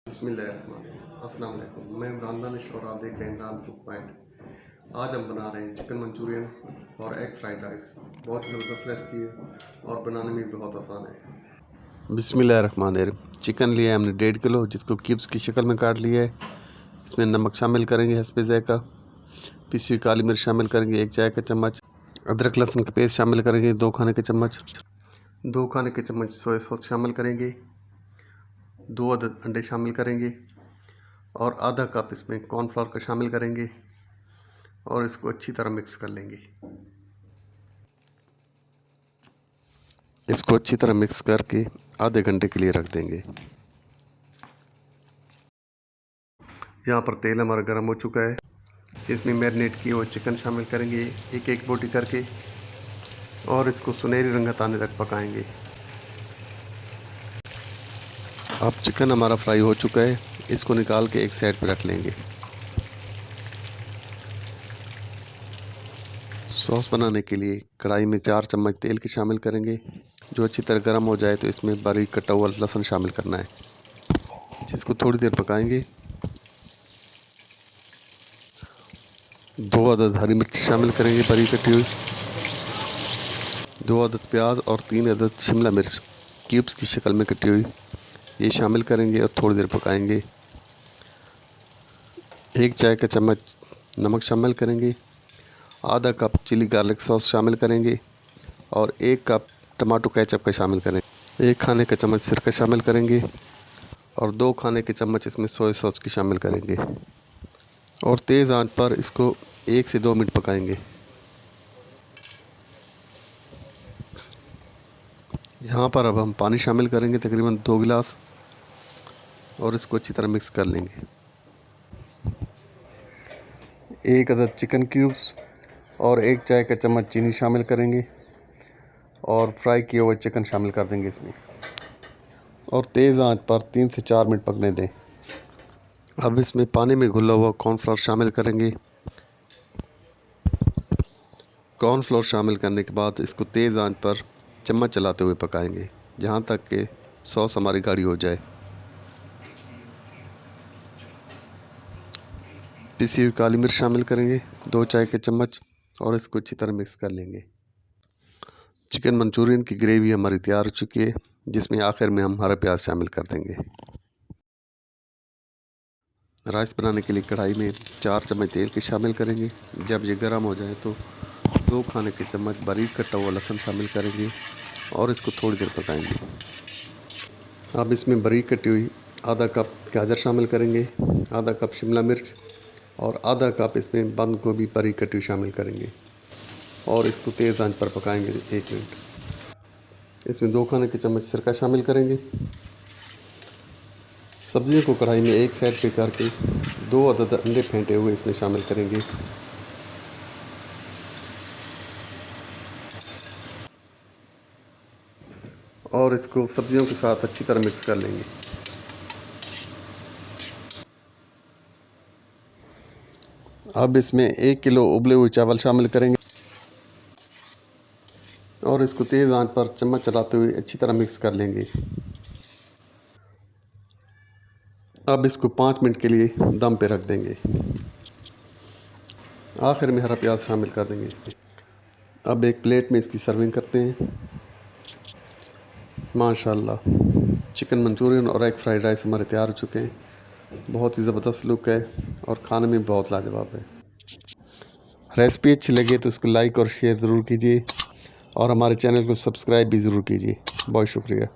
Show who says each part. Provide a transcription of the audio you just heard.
Speaker 1: बिस्मिल्लाहिर्रहमानिर्रहीम। अस्सलाम वालेकुम। मैं इमरान दानिश और आप देख रहे हैं इमरान कुक पॉइंट। आज हम बना रहे हैं चिकन मंचूरियन और एग फ्राइड राइस। बहुत ज़बरदस्त रेसिपी है और बनाने में भी बहुत आसान है। बिस्मिल्लाहिर्रहमानिर्रहीम। चिकन लिया है हमने 1.5 किलो, जिसको क्यूब्स की शक्ल में काट लिया है। इसमें नमक शामिल करेंगे हस्बे ज़ायक़ा, पिसी हुई काली मिर्च शामिल करेंगे 1 चाय का चम्मच, अदरक लहसुन का पेस्ट शामिल करेंगे 2 खाने के चम्मच, 2 खाने के चम्मच सोया सॉस शामिल करेंगे, 2 अदद अंडे शामिल करेंगे और आधा कप इसमें कॉर्नफ्लोर का शामिल करेंगे और इसको अच्छी तरह मिक्स कर लेंगे। इसको अच्छी तरह मिक्स करके आधे घंटे के लिए रख देंगे। यहाँ पर तेल हमारा गर्म हो चुका है। इसमें मैरिनेट किए हुए चिकन शामिल करेंगे एक एक बोटी करके और इसको सुनहरी रंगत आने तक पकाएंगे। अब चिकन हमारा फ्राई हो चुका है, इसको निकाल के एक साइड पर रख लेंगे। सॉस बनाने के लिए कढ़ाई में 4 चम्मच तेल के शामिल करेंगे। जो अच्छी तरह गर्म हो जाए तो इसमें बारीक कटा हुआ लहसुन शामिल करना है, जिसको थोड़ी देर पकाएंगे। 2 अदद हरी मिर्च शामिल करेंगे बारीक कटी हुई, 2 अदद प्याज और 3 अदद शिमला मिर्च क्यूब्स की शक्ल में कटी हुई ये शामिल करेंगे और थोड़ी देर पकाएंगे। 1 चाय का चम्मच नमक शामिल करेंगे, आधा कप चिली गार्लिक सॉस शामिल करेंगे और 1 कप टमाटो केचप का शामिल करेंगे। 1 खाने का चम्मच सिरका शामिल करेंगे और 2 खाने के चम्मच इसमें सोया सॉस की शामिल करेंगे और तेज़ आंच पर इसको 1 से 2 मिनट पकाएंगे। यहाँ पर अब हम पानी शामिल करेंगे तकरीबन 2 गिलास और इसको अच्छी तरह मिक्स कर लेंगे। 1 अदद चिकन क्यूब्स और 1 चाय का चम्मच चीनी शामिल करेंगे और फ्राई किए हुए चिकन शामिल कर देंगे इसमें और तेज़ आंच पर 3 से 4 मिनट पकने दें। अब इसमें पानी में घुला हुआ कॉर्नफ्लोर शामिल करेंगे। कॉर्नफ्लोर शामिल करने के बाद इसको तेज़ आंच पर चम्मच चलाते हुए पकाएंगे जहाँ तक कि सॉस हमारी गाढ़ी हो जाए। पिसी हुई काली मिर्च शामिल करेंगे 2 चाय के चम्मच और इसको अच्छी तरह मिक्स कर लेंगे। चिकन मंचूरियन की ग्रेवी हमारी तैयार हो चुकी है, जिसमें आखिर में हम हरा प्याज शामिल कर देंगे। राइस बनाने के लिए कढ़ाई में 4 चम्मच तेल के शामिल करेंगे। जब ये गर्म हो जाए तो 2 खाने के चम्मच बारीक कटा हुआ लहसुन शामिल करेंगे और इसको थोड़ी देर पकाएंगे। अब इसमें बारीक कटी हुई आधा कप गाजर शामिल करेंगे, आधा कप शिमला मिर्च और आधा कप इसमें बंद गोभी बारीक कटी हुई शामिल करेंगे और इसको तेज़ आंच पर पकाएंगे 1 मिनट। इसमें 2 खाने के चम्मच सिरका शामिल करेंगे। सब्जियों को कढ़ाई में एक साइड पे करके 2 अदद अंडे फेंटे हुए इसमें शामिल करेंगे और इसको सब्जियों के साथ अच्छी तरह मिक्स कर लेंगे। अब इसमें 1 किलो उबले हुए चावल शामिल करेंगे और इसको तेज़ आंच पर चम्मच चलाते हुए अच्छी तरह मिक्स कर लेंगे। अब इसको 5 मिनट के लिए दम पे रख देंगे। आखिर में हरा प्याज शामिल कर देंगे। अब एक प्लेट में इसकी सर्विंग करते हैं। माशाल्लाह, चिकन मंचूरियन और एग फ्राइड राइस हमारे तैयार हो चुके हैं। बहुत ही ज़बरदस्त लुक है और खाने में बहुत लाजवाब है। रेसिपी अच्छी लगे तो इसको लाइक और शेयर ज़रूर कीजिए और हमारे चैनल को सब्सक्राइब भी ज़रूर कीजिए। बहुत शुक्रिया।